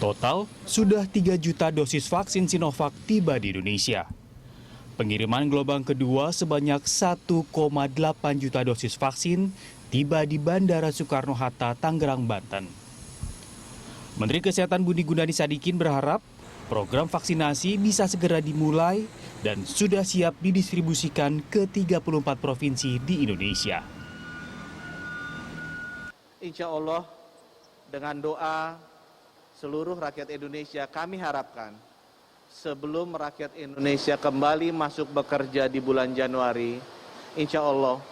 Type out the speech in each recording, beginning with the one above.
Total, sudah 3 juta dosis vaksin Sinovac tiba di Indonesia. Pengiriman gelombang kedua sebanyak 1,8 juta dosis vaksin tiba di Bandara Soekarno-Hatta, Tangerang, Banten. Menteri Kesehatan Budi Gunadi Sadikin berharap program vaksinasi bisa segera dimulai dan sudah siap didistribusikan ke 34 provinsi di Indonesia. Insya Allah dengan doa seluruh rakyat Indonesia kami harapkan sebelum rakyat Indonesia kembali masuk bekerja di bulan Januari, insya Allah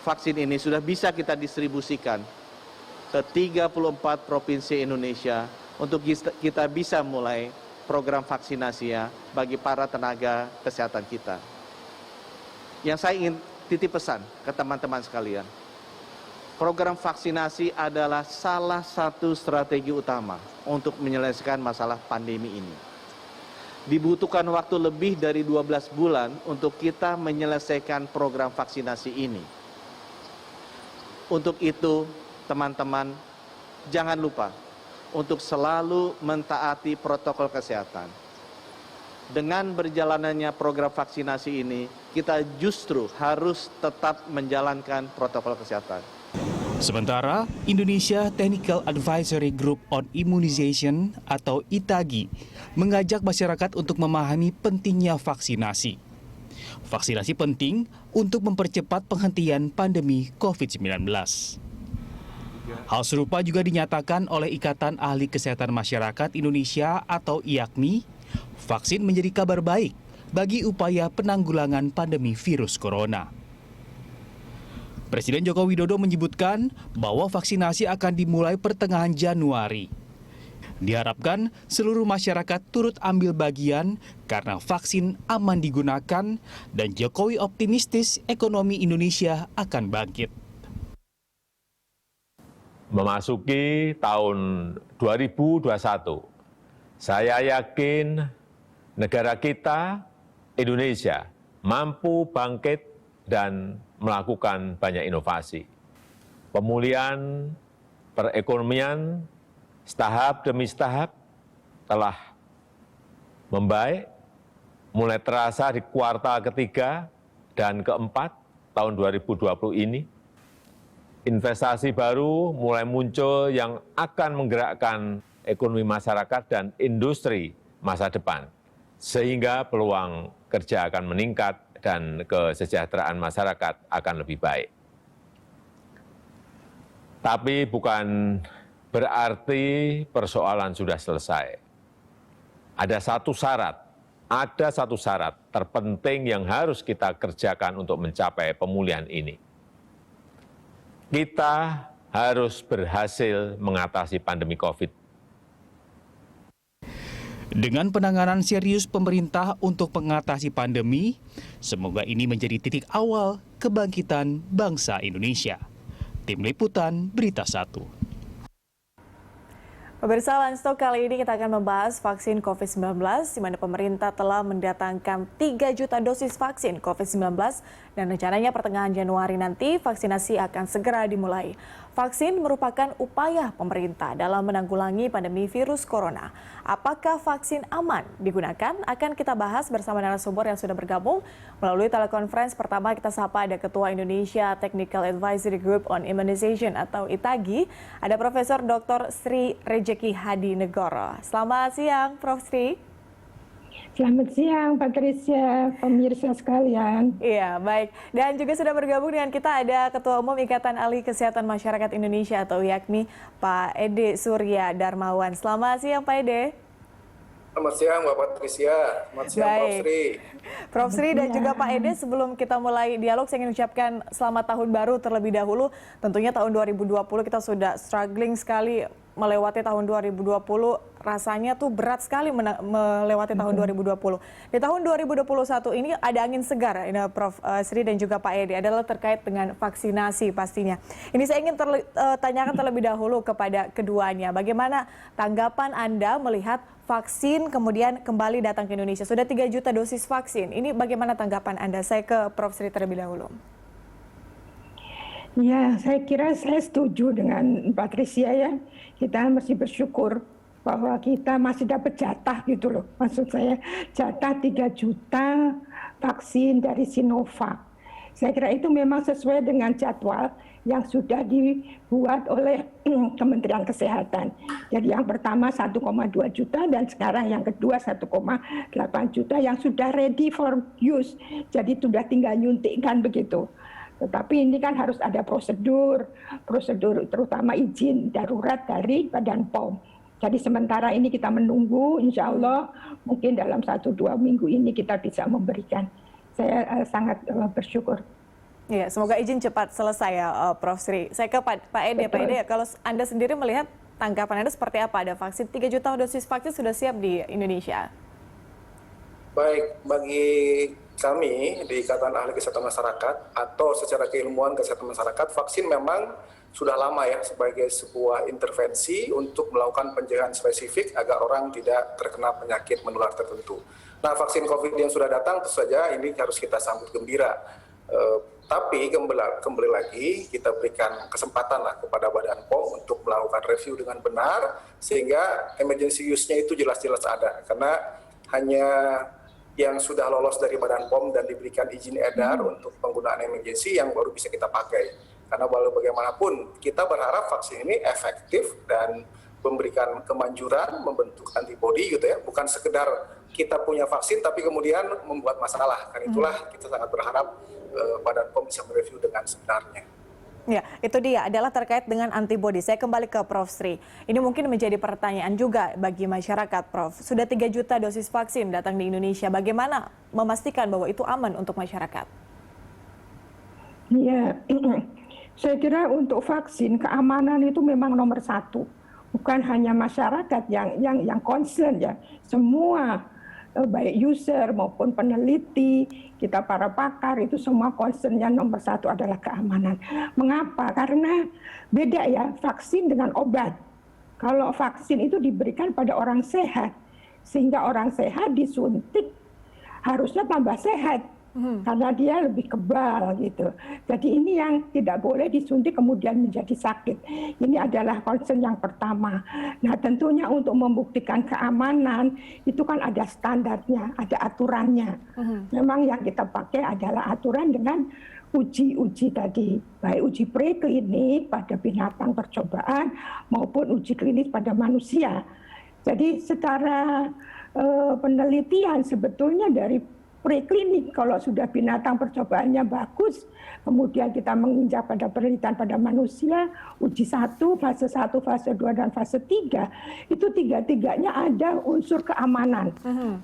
vaksin ini sudah bisa kita distribusikan ke 34 provinsi Indonesia untuk kita bisa mulai program vaksinasi ya bagi para tenaga kesehatan kita. Yang saya ingin titip pesan ke teman-teman sekalian, program vaksinasi adalah salah satu strategi utama untuk menyelesaikan masalah pandemi ini. Dibutuhkan waktu lebih dari 12 bulan untuk kita menyelesaikan program vaksinasi ini. Untuk itu, teman-teman, jangan lupa untuk selalu mentaati protokol kesehatan. Dengan berjalannya program vaksinasi ini, kita justru harus tetap menjalankan protokol kesehatan. Sementara, Indonesia Technical Advisory Group on Immunization atau ITAGI mengajak masyarakat untuk memahami pentingnya vaksinasi. Vaksinasi penting untuk mempercepat penghentian pandemi COVID-19. Hal serupa juga dinyatakan oleh Ikatan Ahli Kesehatan Masyarakat Indonesia atau IAKMI. Vaksin menjadi kabar baik bagi upaya penanggulangan pandemi virus corona. Presiden Joko Widodo menyebutkan bahwa vaksinasi akan dimulai pertengahan Januari. Diharapkan seluruh masyarakat turut ambil bagian karena vaksin aman digunakan dan Jokowi optimistis ekonomi Indonesia akan bangkit. Memasuki tahun 2021, saya yakin negara kita, Indonesia, mampu bangkit dan melakukan banyak inovasi. Pemulihan perekonomian setahap demi setahap telah membaik, mulai terasa di kuartal ketiga dan keempat tahun 2020 ini. Investasi baru mulai muncul yang akan menggerakkan ekonomi masyarakat dan industri masa depan, sehingga peluang kerja akan meningkat dan kesejahteraan masyarakat akan lebih baik. Tapi bukan berarti persoalan sudah selesai. Ada satu syarat terpenting yang harus kita kerjakan untuk mencapai pemulihan ini. Kita harus berhasil mengatasi pandemi COVID. Dengan penanganan serius pemerintah untuk mengatasi pandemi, semoga ini menjadi titik awal kebangkitan bangsa Indonesia. Tim Liputan Berita 1. Pemirsa Landstok, kali ini kita akan membahas vaksin COVID-19, di mana pemerintah telah mendatangkan 3 juta dosis vaksin COVID-19 dan rencananya pertengahan Januari nanti vaksinasi akan segera dimulai. Vaksin merupakan upaya pemerintah dalam menanggulangi pandemi virus corona. Apakah vaksin aman digunakan? Akan kita bahas bersama narasumber yang sudah bergabung melalui telekonferensi. Pertama kita sapa ada Ketua Indonesia Technical Advisory Group on Immunization atau ITAGI, ada Profesor Dr. Sri Rejeki Hadi Negoro. Selamat siang, Prof. Sri. Selamat siang, Patricia, pemirsa sekalian. Iya, baik. Dan juga sudah bergabung dengan kita ada Ketua Umum Ikatan Ahli Kesehatan Masyarakat Indonesia atau IAKMI, Pak Ede Surya Darmawan. Selamat siang, Pak Ede. Selamat siang, Mbak Patricia. Selamat siang, Prof. Sri. Prof. Sri dan juga Pak Ede, sebelum kita mulai dialog, saya ingin ucapkan selamat tahun baru terlebih dahulu. Tentunya tahun 2020 kita sudah struggling sekali melewati tahun 2020, rasanya tuh berat sekali melewati tahun 2020. Di tahun 2021 ini ada angin segar, ini Prof. Sri dan juga Pak Edi, adalah terkait dengan vaksinasi pastinya. Ini saya ingin tanyakan terlebih dahulu kepada keduanya, bagaimana tanggapan Anda melihat vaksin kemudian kembali datang ke Indonesia? Sudah 3 juta dosis vaksin, ini bagaimana tanggapan Anda? Saya ke Prof. Sri terlebih dahulu. Ya, saya kira saya setuju dengan Patricia ya. Kita mesti bersyukur bahwa kita masih dapat jatah gitu loh. Maksud saya jatah 3 juta vaksin dari Sinovac. Saya kira itu memang sesuai dengan jadwal yang sudah dibuat oleh Kementerian Kesehatan. Jadi yang pertama 1,2 juta dan sekarang yang kedua 1,8 juta yang sudah ready for use. Jadi sudah tinggal nyuntikkan begitu. Tetapi ini kan harus ada prosedur terutama izin darurat dari Badan POM. Jadi sementara ini kita menunggu, insya Allah mungkin dalam 1-2 minggu ini kita bisa memberikan. Saya sangat bersyukur. Ya, semoga izin cepat selesai ya, Prof. Sri. Saya ke Pak Ede. Pak Ede, kalau Anda sendiri melihat tanggapan Anda seperti apa? Ada vaksin 3 juta dosis vaksin sudah siap di Indonesia. Baik, bagi kami di Ikatan Ahli Kesehatan Masyarakat atau secara keilmuan kesehatan masyarakat, vaksin memang sudah lama ya sebagai sebuah intervensi untuk melakukan pencegahan spesifik agar orang tidak terkena penyakit menular tertentu. Nah, vaksin COVID yang sudah datang tentu saja ini harus kita sambut gembira. Tapi kembali lagi kita berikan kesempatan lah kepada Badan POM untuk melakukan review dengan benar sehingga emergency use-nya itu jelas-jelas ada. Karena hanya yang sudah lolos dari Badan POM dan diberikan izin edar untuk penggunaan emergency yang baru bisa kita pakai. Karena walau bagaimanapun kita berharap vaksin ini efektif dan memberikan kemanjuran, membentuk antibodi gitu ya, bukan sekedar kita punya vaksin tapi kemudian membuat masalah. Karena itulah kita sangat berharap Badan POM bisa mereview dengan sebenarnya. Ya, itu dia adalah terkait dengan antibodi. Saya kembali ke Prof. Sri. Ini mungkin menjadi pertanyaan juga bagi masyarakat, Prof. Sudah 3 juta dosis vaksin datang di Indonesia. Bagaimana memastikan bahwa itu aman untuk masyarakat? Ya, saya kira untuk vaksin keamanan itu memang nomor 1. Bukan hanya masyarakat yang concern ya, semua baik user maupun peneliti, kita para pakar itu semua concernnya nomor 1 adalah keamanan. Mengapa? Karena beda ya vaksin dengan obat. Kalau vaksin itu diberikan pada orang sehat, sehingga orang sehat disuntik harusnya tambah sehat. Karena dia lebih kebal gitu. Jadi ini yang tidak boleh disuntik kemudian menjadi sakit. Ini adalah concern yang pertama. Nah tentunya untuk membuktikan keamanan itu kan ada standarnya, ada aturannya. Memang yang kita pakai adalah aturan dengan uji-uji tadi, baik uji preklinik pada binatang percobaan maupun uji klinis pada manusia. Jadi secara penelitian sebetulnya dari preklinik kalau sudah binatang percobaannya bagus, kemudian kita menginjak pada penelitian pada manusia, uji 1, fase 1, fase 2, dan fase 3, itu tiga-tiganya ada unsur keamanan.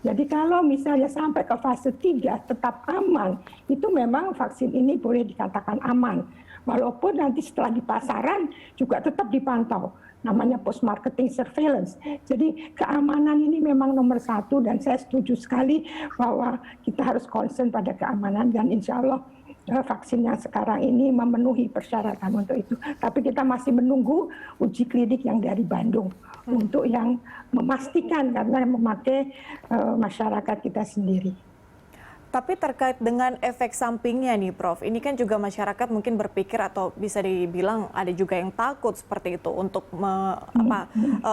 Jadi kalau misalnya sampai ke fase 3 tetap aman, itu memang vaksin ini boleh dikatakan aman. Walaupun nanti setelah di pasaran juga tetap dipantau. Namanya post-marketing surveillance. Jadi keamanan ini memang nomor 1 dan saya setuju sekali bahwa kita harus concern pada keamanan dan insya Allah vaksin yang sekarang ini memenuhi persyaratan untuk itu. Tapi kita masih menunggu uji klinik yang dari Bandung untuk yang memastikan karena memakai masyarakat kita sendiri. Tapi terkait dengan efek sampingnya nih Prof, ini kan juga masyarakat mungkin berpikir atau bisa dibilang ada juga yang takut seperti itu untuk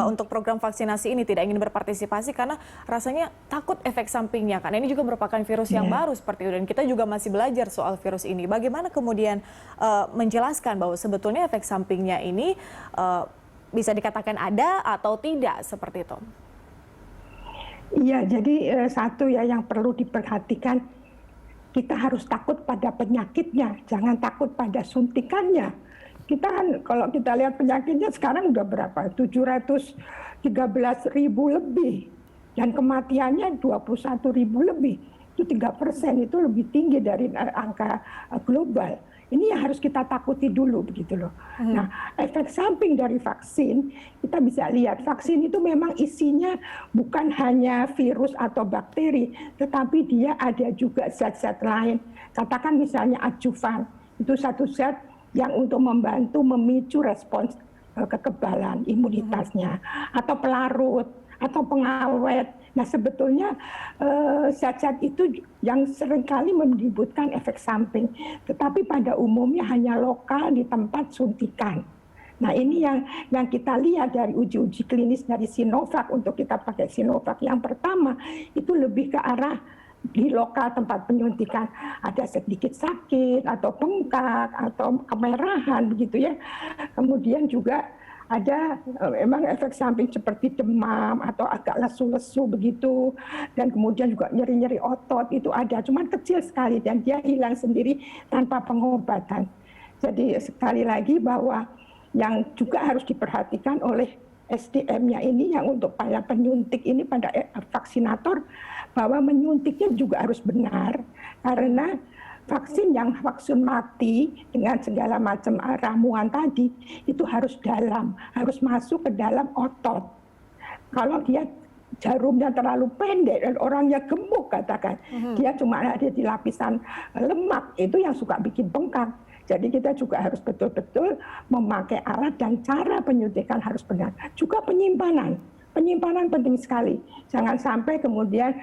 untuk program vaksinasi ini tidak ingin berpartisipasi karena rasanya takut efek sampingnya. Karena ini juga merupakan virus yang baru seperti itu dan kita juga masih belajar soal virus ini. Bagaimana kemudian menjelaskan bahwa sebetulnya efek sampingnya ini bisa dikatakan ada atau tidak seperti itu? Iya, jadi satu ya yang perlu diperhatikan, kita harus takut pada penyakitnya, jangan takut pada suntikannya. Kita kan kalau kita lihat penyakitnya sekarang udah berapa? 713.000 lebih dan kematiannya 21.000 lebih. Itu 3%, itu lebih tinggi dari angka global. Ini yang harus kita takuti dulu begitu loh. Nah, efek samping dari vaksin, kita bisa lihat vaksin itu memang isinya bukan hanya virus atau bakteri, tetapi dia ada juga zat-zat lain. Katakan misalnya adjuvan, itu satu zat yang untuk membantu memicu respons kekebalan imunitasnya, atau pelarut, atau pengawet. Nah sebetulnya zat-zat itu yang seringkali menimbulkan efek samping, tetapi pada umumnya hanya lokal di tempat suntikan. Nah ini yang kita lihat dari uji-uji klinis dari Sinovac, untuk kita pakai Sinovac yang pertama itu lebih ke arah di lokal tempat penyuntikan ada sedikit sakit atau bengkak atau kemerahan begitu ya. Kemudian juga ada memang efek samping seperti demam atau agak lesu-lesu begitu, dan kemudian juga nyeri-nyeri otot itu ada, cuman kecil sekali dan dia hilang sendiri tanpa pengobatan. Jadi sekali lagi bahwa yang juga harus diperhatikan oleh SDM-nya ini yang untuk para penyuntik ini, pada vaksinator, bahwa menyuntiknya juga harus benar, karena vaksin mati dengan segala macam ramuan tadi itu harus dalam, harus masuk ke dalam otot. Kalau dia jarumnya terlalu pendek dan orangnya gemuk katakan, dia cuma ada di lapisan lemak, itu yang suka bikin bengkak. Jadi kita juga harus betul-betul memakai alat dan cara penyuntikan harus benar. Juga penyimpanan penting sekali. Jangan sampai kemudian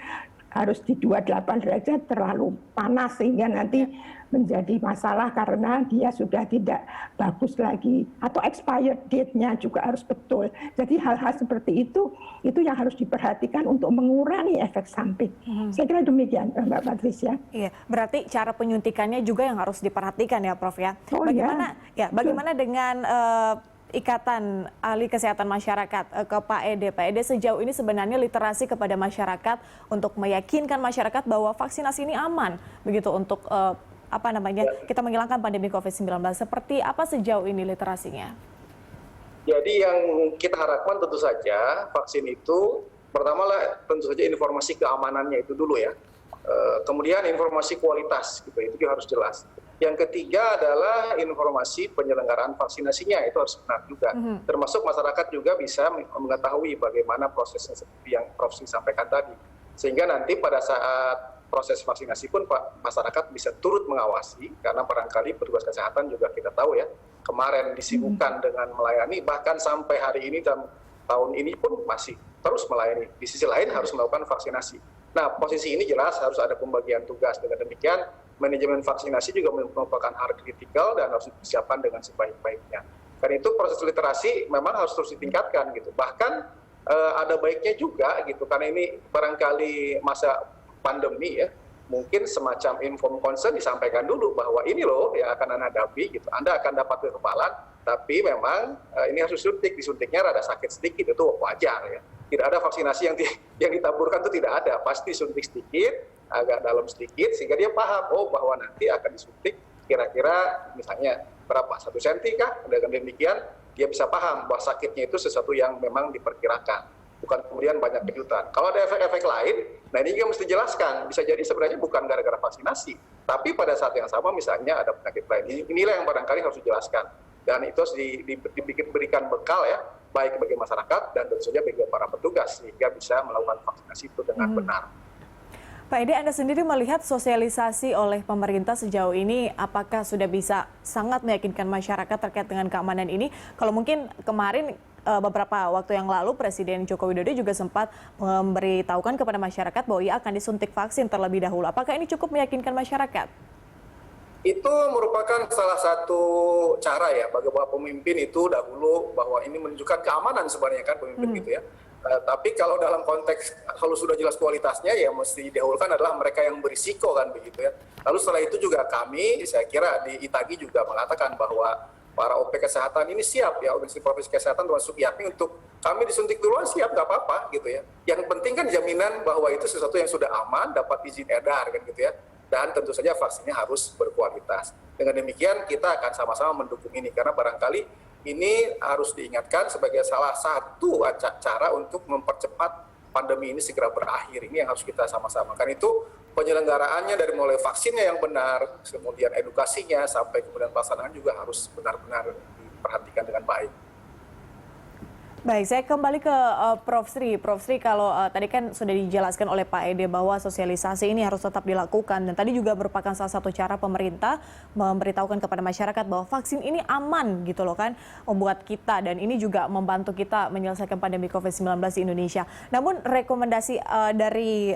harus di 28 derajat terlalu panas sehingga nanti menjadi masalah karena dia sudah tidak bagus lagi, atau expired date-nya juga harus betul. Jadi hal-hal seperti itu yang harus diperhatikan untuk mengurangi efek samping. Saya kira demikian, Mbak Patricia. Iya, berarti cara penyuntikannya juga yang harus diperhatikan ya, Prof ya. Oh, Bagaimana dengan Ikatan Ahli Kesehatan Masyarakat ke Pak Ede. Pak Ede, sejauh ini sebenarnya literasi kepada masyarakat untuk meyakinkan masyarakat bahwa vaksinasi ini aman begitu untuk kita menghilangkan pandemi COVID-19. Seperti apa sejauh ini literasinya? Jadi yang kita harapkan tentu saja vaksin itu pertama lah tentu saja informasi keamanannya itu dulu ya. Kemudian informasi kualitas gitu, itu harus jelas. Yang ketiga adalah informasi penyelenggaraan vaksinasinya, itu harus benar juga. Termasuk masyarakat juga bisa mengetahui bagaimana prosesnya seperti yang Prof. sampaikan tadi. Sehingga nanti pada saat proses vaksinasi pun masyarakat bisa turut mengawasi, karena barangkali petugas kesehatan juga kita tahu ya, kemarin disibukkan dengan melayani, bahkan sampai hari ini dan tahun ini pun masih terus melayani. Di sisi lain harus melakukan vaksinasi. Nah, posisi ini jelas harus ada pembagian tugas. Dengan demikian, manajemen vaksinasi juga merupakan hal kritikal dan harus disiapkan dengan sebaik-baiknya. Karena itu proses literasi memang harus terus ditingkatkan gitu. Bahkan ada baiknya juga gitu, karena ini barangkali masa pandemi ya, mungkin semacam inform concern disampaikan dulu bahwa ini loh yang akan Anda hadapi gitu. Anda akan dapat kekebalan, tapi memang ini harus disuntiknya rada sakit sedikit, itu wajar ya. Tidak ada vaksinasi yang ditaburkan itu tidak ada, pasti suntik sedikit, agak dalam sedikit, sehingga dia paham bahwa nanti akan disuntik kira-kira misalnya berapa, 1 senti kah? Dengan demikian dia bisa paham bahwa sakitnya itu sesuatu yang memang diperkirakan, bukan kemudian banyak kejutan. Kalau ada efek-efek lain, nah ini juga mesti dijelaskan. Bisa jadi sebenarnya bukan gara-gara vaksinasi, tapi pada saat yang sama misalnya ada penyakit lain. Inilah yang barangkali harus dijelaskan. Dan itu harus diberikan bekal ya, baik bagi masyarakat dan tentu saja bagi para petugas, sehingga bisa melakukan vaksinasi itu dengan benar. Pak Ede, Anda sendiri melihat sosialisasi oleh pemerintah sejauh ini apakah sudah bisa sangat meyakinkan masyarakat terkait dengan keamanan ini? Kalau mungkin kemarin beberapa waktu yang lalu Presiden Joko Widodo juga sempat memberitahukan kepada masyarakat bahwa ia akan disuntik vaksin terlebih dahulu. Apakah ini cukup meyakinkan masyarakat? Itu merupakan salah satu cara ya bagi pemimpin itu dahulu, bahwa ini menunjukkan keamanan sebenarnya kan pemimpin gitu ya. Tapi kalau dalam konteks kalau sudah jelas kualitasnya ya mesti didahulukan adalah mereka yang berisiko kan begitu ya. Lalu setelah itu juga kami, saya kira di Itagi juga mengatakan bahwa para OP kesehatan ini siap ya, organisasi profesi kesehatan termasuk YAPMI untuk kami disuntik duluan siap, nggak apa-apa gitu ya. Yang penting kan jaminan bahwa itu sesuatu yang sudah aman, dapat izin edar kan gitu ya. Dan tentu saja vaksinnya harus berkualitas. Dengan demikian kita akan sama-sama mendukung ini, karena barangkali ini harus diingatkan sebagai salah satu cara untuk mempercepat pandemi ini segera berakhir. Ini yang harus kita sama-sama. Karena itu penyelenggaraannya dari mulai vaksinnya yang benar, kemudian edukasinya, sampai kemudian pelaksanaan juga harus benar-benar diperhatikan dengan baik. Baik, saya kembali ke Prof. Sri. Prof. Sri, kalau tadi kan sudah dijelaskan oleh Pak Ede bahwa sosialisasi ini harus tetap dilakukan. Dan tadi juga merupakan salah satu cara pemerintah memberitahukan kepada masyarakat bahwa vaksin ini aman gitu loh kan, membuat kita. Dan ini juga membantu kita menyelesaikan pandemi COVID-19 di Indonesia. Namun rekomendasi dari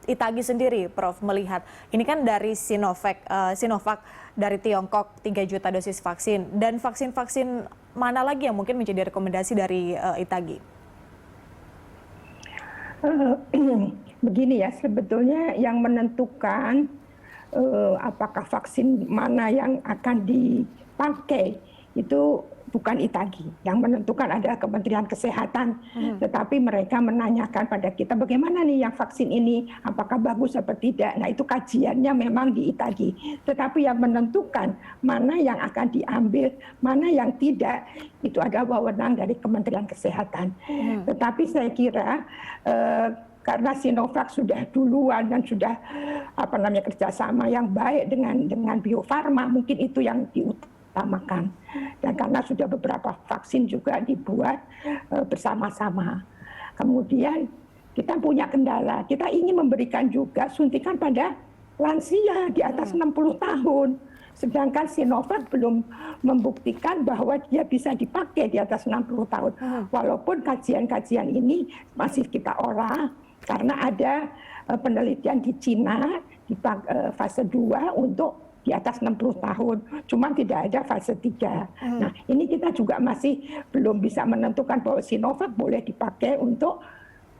Itagi sendiri, Prof, melihat ini kan dari Sinovac dari Tiongkok 3 juta dosis vaksin. Dan vaksin-vaksin mana lagi yang mungkin menjadi rekomendasi dari ITAGI? Begini ya, sebetulnya yang menentukan apakah vaksin mana yang akan dipakai itu bukan ITAGI. Yang menentukan adalah Kementerian Kesehatan. Tetapi mereka menanyakan pada kita bagaimana nih yang vaksin ini, apakah bagus atau tidak. Nah itu kajiannya memang di ITAGI. Tetapi yang menentukan mana yang akan diambil, mana yang tidak, itu adalah wewenang dari Kementerian Kesehatan. Tetapi saya kira karena Sinovac sudah duluan dan sudah kerjasama yang baik dengan Bio Farma, mungkin itu yang diutamakan. Dan karena sudah beberapa vaksin juga dibuat bersama-sama. Kemudian kita punya kendala, kita ingin memberikan juga suntikan pada lansia di atas 60 tahun. Sedangkan Sinovac belum membuktikan bahwa dia bisa dipakai di atas 60 tahun. Walaupun kajian-kajian ini masih kita olah, karena ada penelitian di Cina di fase 2 untuk di atas 60 tahun, cuma tidak ada fase 3. Nah, ini kita juga masih belum bisa menentukan bahwa Sinovac boleh dipakai untuk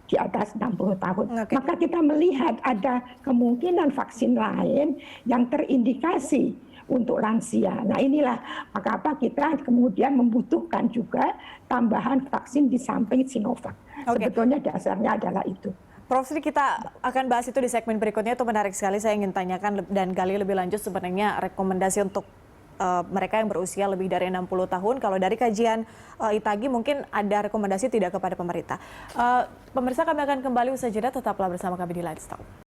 di atas 60 tahun. Maka kita melihat ada kemungkinan vaksin lain yang terindikasi untuk lansia. Nah inilah maka kita kemudian membutuhkan juga tambahan vaksin di samping Sinovac. Sebetulnya dasarnya adalah itu. Prof Sri, kita akan bahas itu di segmen berikutnya. Itu menarik sekali, saya ingin tanyakan dan gali lebih lanjut sebenarnya rekomendasi untuk mereka yang berusia lebih dari 60 tahun. Kalau dari kajian ITAGI mungkin ada rekomendasi tidak kepada pemerintah. Pemirsa, kami akan kembali usai jeda, tetaplah bersama kami di Live Talk.